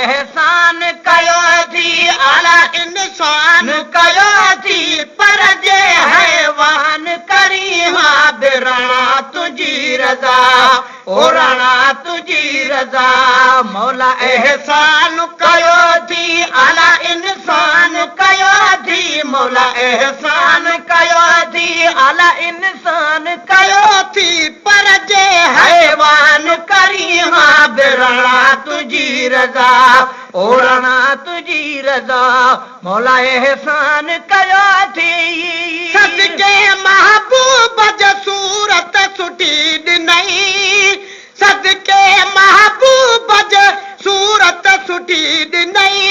एहसान कयो थी आला इंसान कयो थी पर जे हैवान करी हां बिरणा तुझी रज़ा ओ राणा तुझी रज़ा मौला एहसान कयो थी आला इंसान कयो थी मौला एहसान कयो थी आला इंसान कयो थी पर जे हैवान करी हां बिरणा तुझी रज़ा ओ राणा तुझी रज़ा मौला एहसान कयो थी सदके महबूब जो सूरत सुठी ॾिनई सदके महबूब जो सूरत सुठी ॾिनई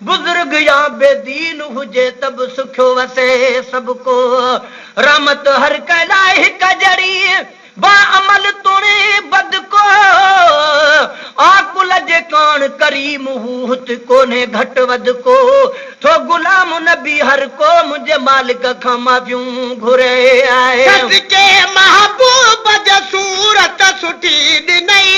बुजुर्ग या बेदीन हुजे तब सुखो वसे सबको रहमत हर कैलाए हिक जड़ी बा अमल तुणे बद को आकुल जे कान करीम हुत कोने घट वद को थो गुलाम नबी हर को मुझे मालिक खां माफियूं घुरे आए सदके महबूब जो सूरत सुठी ॾिनई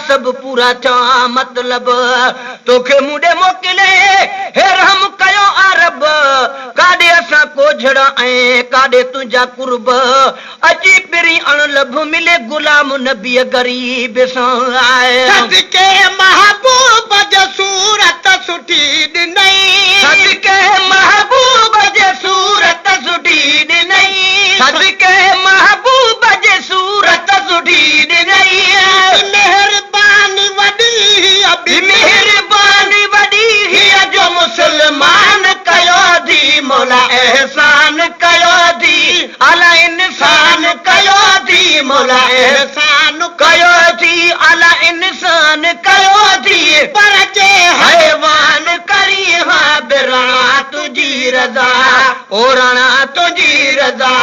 सब पूरा चा मतलब तोखे मुडे मोकिले हे रहम कयो अरब काडे असा कोझड़ा ऐ काडे तुझा कुर्ब अजी पिरी अण लभ मिले गुलाम नबी गरीब सां आए सदके महबूब जो सूरत सुठी ॾिनई सदके महबूब जो सूरत सुठी ॾिनई सदके महबूब जो सूरत सुठी ॾिनई मेहरबानी वॾी हिय जो मुसलमान कयो थी मौला एहसान कयो थी आला इंसान कयो थी मौला एहसान कयो थी आला इंसान कयो थी पर जे हैवान करी हां बिरणा तुझी रज़ा ओ राणा तुझी रज़ा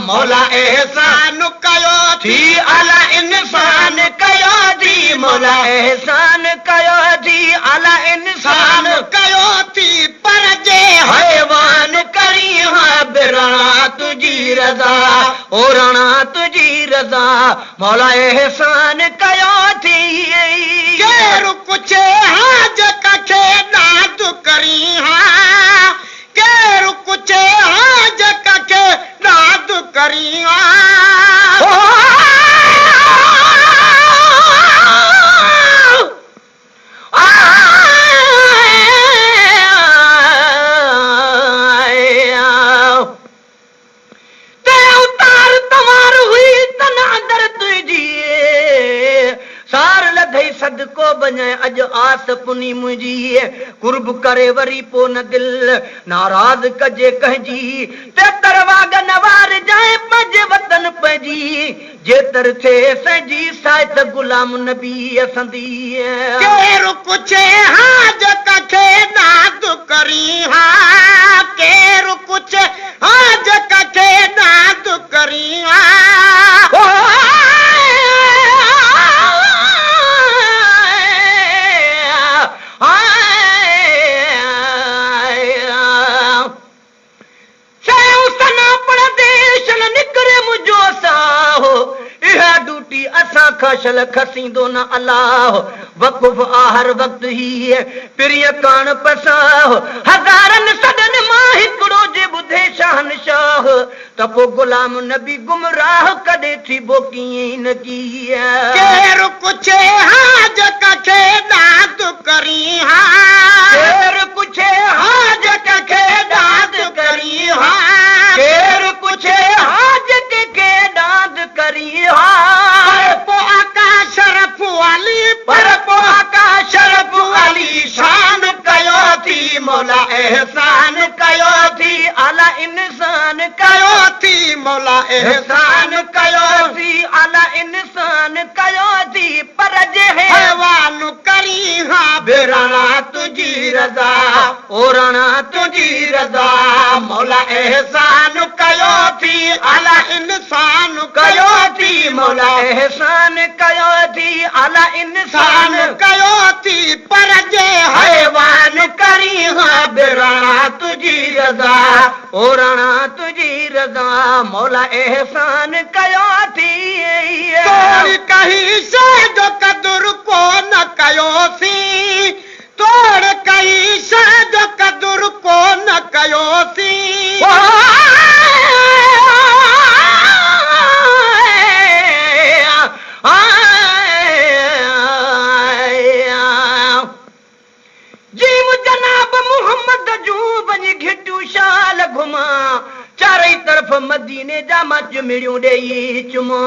मौला एहसान कयो थी आला इंसान कयो थी मौला एहसान कयो थी आला इंसान कयो थी पर जे हैवान करी हां बिरणा तुझी रज़ा ओ राणा तुझी रज़ा मौला एहसान कयो थी केर कुछ हाज कखे नाद करी हां केर कुछ हाज कखे नाद करी सदको बने अज आस पुनी मुंहिंजी कुर्ब करे वरी पो न दिल नाराज कजे कहजी ते तरवाग नवार जाए पंज वतन पंजी जेतर थे सजी साथ गुलाम नबी असंदी केर कुछ हाज कखे नाद करी हां केर कुछ हाज कखे नाद करी खशल खसींदो न अल्लाह वक़ुफ आहर वक्त ही प्रिय कान पसाह हज़ारन सदन मां हिकड़ो जे बुधे शहनशाह त पो गुलाम नबी गुमराह कदे थी बो कीअं न की केर कुछ हाज कखे दाद करी हां केर कुछ हाज कखे दाद करी हां केर कुछ हाज के दाद करी हां पर पो आका शरफ वाली मौला एहसान कयो थी आला इंसान कयो थी मौला एहसान कयो थी आला इंसान कयो थी पर जे हैवान करी हाँ बेराना तुझी रज़ा ओराना तुझी रज़ा मौला एहसान कयो थी आला इंसान कयो थी मौला एहसान कयो थी आला इंसान कयो थी पर जे हैवान करी हाँ बेराना तुझी रज़ा ओराना तुझी रज़ा मौला एहसान कयो थी तोड़ कहीं से जो कदुर को न कयो सी तोड़ कहीं से जो कदुर को न कयो सी जीव जनाब मोहम्मद जू वञी घिटू शाल घुमा चारई तरफ मदीने जा मच मिड़ियूं ॾेई चुमा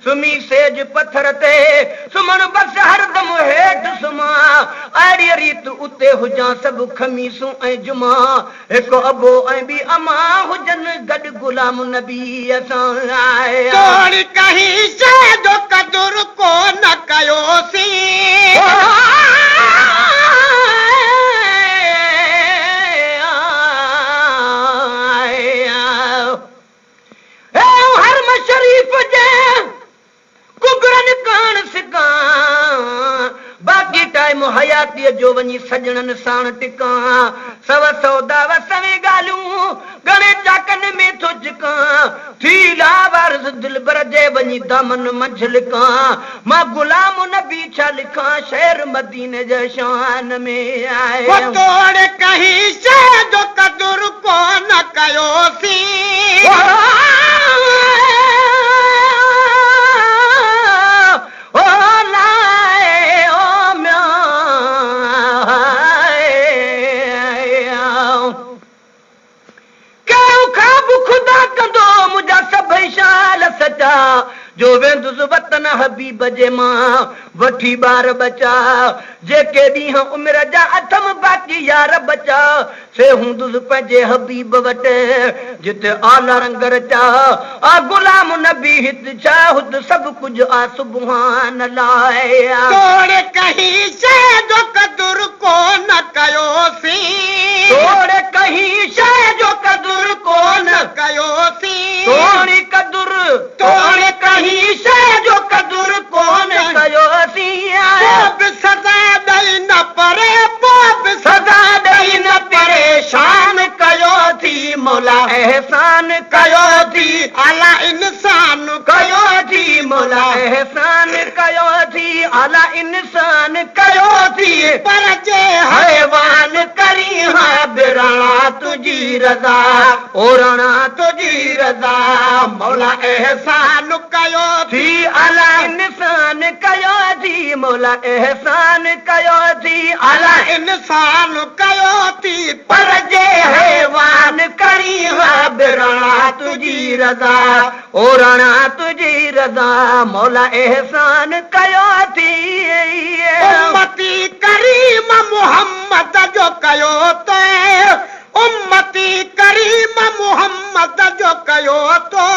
सुमी सेज पत्थर ते सुमण बस हरदम हेठ सुमा अड़ी रीत उते हुजां सभु खमीसूं ऐं जुमा हिकु अबो ऐं ॿी अमा हुजनि गॾु गुलाम नबी असां तोड़ कहीं से जो कदुर को न कयोसीं शरीफ जे कुगरन कान सिका बाक़ी टाइम हयातीअ जो वञी सजणनि साण टिका सव सौदा वसवे ॻाल्हियूं घणे चाकनि में थो चिका थी लावारस दिलबर जे वञी दामन मंझ लिका मां गुलाम नबी छा लिखां शहर मदीने जे शान में आए तोड़ कहीं से जो कदुर को न कयोसीं जो वेंदुसि वतन हबीब जे मां वठी ॿार बचा जेके ॾींहं उमिरि जा अथम बाक़ी यार बचा से हूंदुसि पंहिंजे हबीब वटि जिते आला रंग रचा आ गुलाम नबी हित छा हुत सभु कुझु आ सुबहान लाए तोड़ कहीं से जो कदुर को न कयोसीं तोड़ कहीं से जो कदुर को न कयोसीं तोड़ी कदुर तोड़ कहीं से जो कदुर को न कयोसीं पोप सदा ॾेई न परे पोप सदा ॾेई न परेशान कयो थी मौला एहसान कयो थी आला इंसान कयो थी मौला एहसान कयो थी आला इंसान कयो थी पर जे हैवान करी हाँ बेराना तुझी रज़ा ओराना तुझी रज़ा मौला एहसान कयो थी आला इंसान कयो थी मौला एहसान कयो थी आला इंसान कयो थी पर जे हैवान करी हाँ बेराना तुझी रज़ा ओराना तुझी रज़ा मौला एहसान कयो थी उम्मती करीम मोहम्मद जो कयो तो उम्मती करीम मोहम्मद जो कयो तो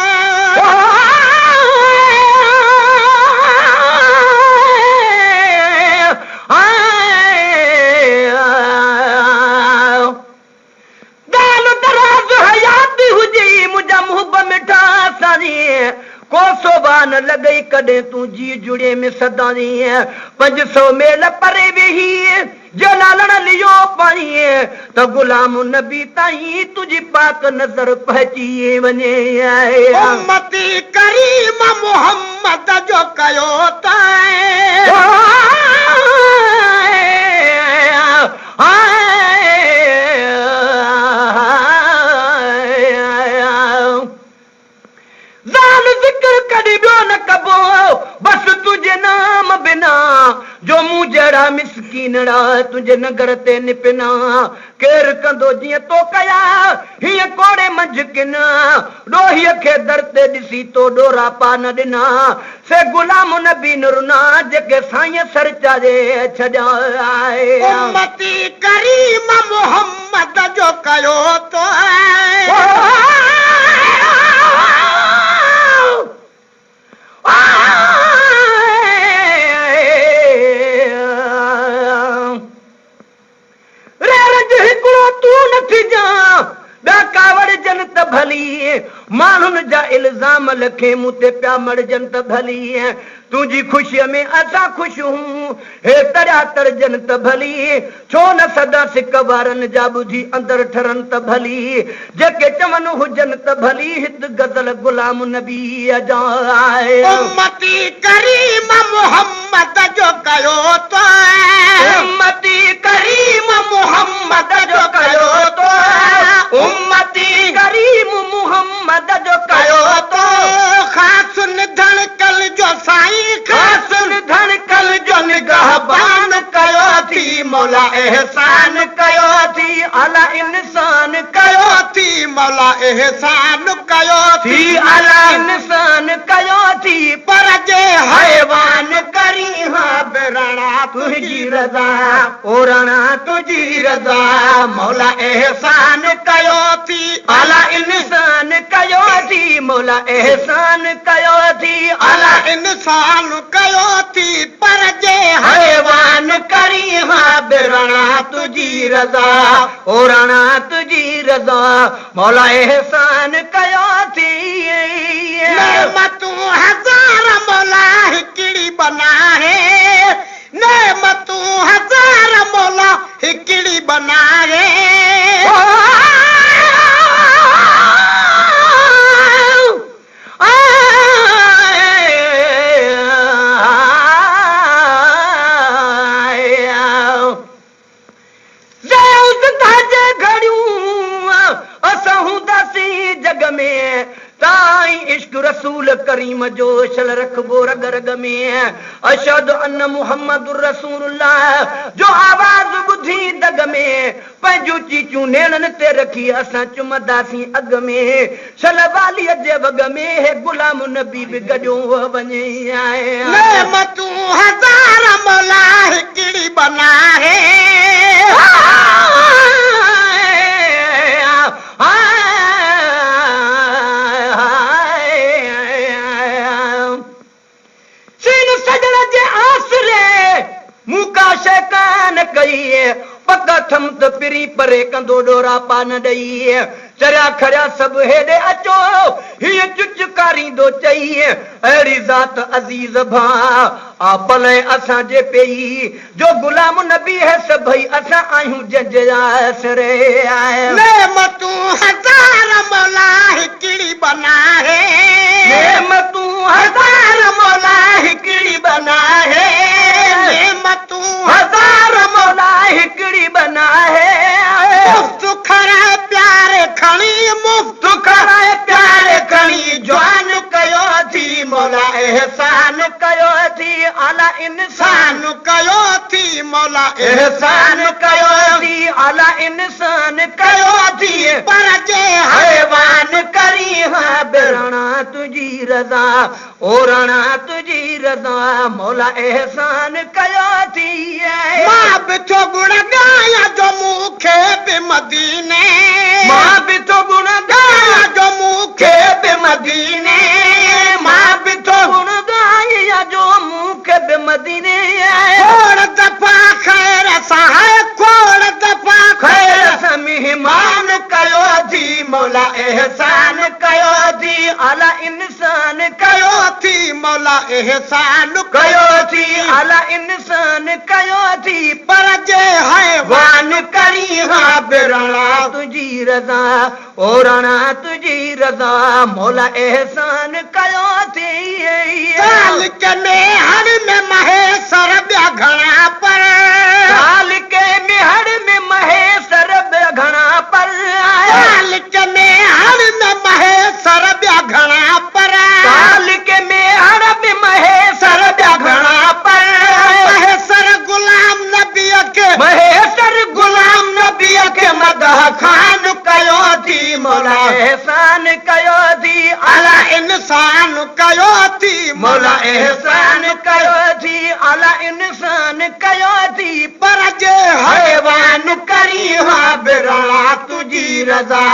को सोबान लगई कॾहिं तूं जी जुड़े में सदानी 500 मेल परे वेही जो लालण लियो पाणी त गुलाम नबी ताईं तुझी पाक नज़र पहुची वञे उम्मती करीम मोहम्मद जो कयो बस तुझे नाम बिना जो मूं जड़ा मिसकीनड़ा तुझे नगर ते निपना केर कंदो जियां तो कया हीअं कोड़े मंझ किना ॾोहीअ खे दर ते ॾिसी तो ॾोरा पा न ॾिना से गुलाम नबी नुरना जेके साईं सरचा जे छॾिया उम्मती करीम मोहम्मद मोहम्मद जो कयो तो भली माण्हुनि जा इल्ज़ाम लखे मूं ते पिया मरजनि त भली तुंहिंजी ख़ुशीअ में असां ख़ुशि हूं हे तरिया तरजनि त भली छो न सदा सिक वारनि जा ॿुधी अंदरि ठरनि त भली जेके चवनि हुजनि त भली हित गज़ल गुलाम नबी जा उम्मती करीम मोहम्मद जो कयो तो उम्मती करीम मोहम्मद जो कयो तो उम्मती करीम मोहम्मद जो कयो तो ख़ासुन धड़कल जो साईं ख़ासुन धड़कल जो निगहबान कयो थी मौला एहसान कयो थी अला इंसान कयो थी मौला एहसान कयो थी अला इंसान कयो थी पर जे हैवान करी हाँ बेराना तुझी रज़ा ओराना तुझी रज़ा मौला एहसान कयो थी अला इंसान कयो थी मौला एहसान कयो थी अला इंसान कयो थी पर जे हैवान करी हाँ बेराना तुझी रज़ा ओराना तुझी रज़ा मौला एहसान कयो थी नेमतूं हज़ार मौला हिकिड़ी बना है नेमतूं हज़ार मौला हिकिड़ी बना है जग में ताई इश्क रसूल करीम जो शल रखबो रग रग में अशहदु अन्न मुहम्मदुर रसूलुल्लाह जो आवाज बुधी दग में पंहिंजूं चीचूं नेणनि ते रखी असां चुमंदासीं अग में शल वालीअ जे वग में हे गुलाम नबी बि गॾियो वञे नेमतूं हज़ार मौला हिकिड़ी बना है कान कई पक थम त पिरी परे कंदो डोरा पान ॾेई चरिया खरिया सभु हेॾे अचो हीअ चुचकारींदो चई अहिड़ी ज़ात अज़ीज़ भा आ पले असांजे पेई जो गुलाम नबी है सभई असां आहियूं जंहिंजे आसरे नेमतूं हज़ार मौला हिकिड़ी बना है नेमतूं हज़ार मौला हिकिड़ी बना है नेमतूं हज़ार मौला हिकिड़ी बना है मुफ्त खराए प्यारे खणी मुफ्त खराए प्यारे खणी जवान कयो थी मौला एहसान कयो थी आला इंसान कयो थी मौला एहसान कयो थी आला इंसान कयो थी पर जे हैवान करी हाँ बेराना तुझी रज़ा ओराना तुझी रज़ा मौला एहसान कयो थी मां बिठो गुण गाया जो मूंखे बि मदीने मां बिठो गुण गाया जो मूंखे बि मदीने मां बिठो गुण गाया जो मूंखे बि मदीने खोड़ दफ़ा ख़ैर सां खोड़ दफ़ा ख़ैर सां मेहमान कयो थी मौला एहसान कयो थी आला इंसान कयो थी मौला एहसान कयो थी आला इंसान कयो थी पर जे हैवान करी हाँ बेराना तुझी रज़ा ओराना तुझी रज़ा मौला एहसान कयो थी साल के मेहर में महेसर ॿिया घणा पर साल के मेहर में महेसर ॿिया घणा पर साल के मेहर में महेसर ॿिया घणा पर साल के मेहर में महेसर ॿिया घणा पर महेसर गुलाम नबी के महेसर गुलाम नबी के मदह खान कयो थी मौला एहसान कयो थी आला इंसान कयो थी मौला एहसान कयो थी आला इंसान कयो थी पर जे हैवान करी हाँ बेराना तुझी रज़ा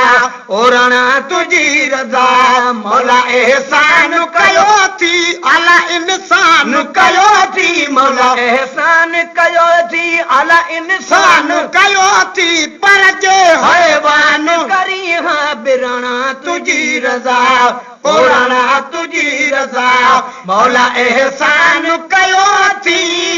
ओराणा तुझी रज़ा मौला एहसान कयो थी अला इंसान कयो थी मौला एहसान कयो थी अला इंसान कयो थी पर जे हैवान करी हाँ बिराणा तुझी रज़ा ओराणा तुझी रज़ा मौला एहसान कयो थी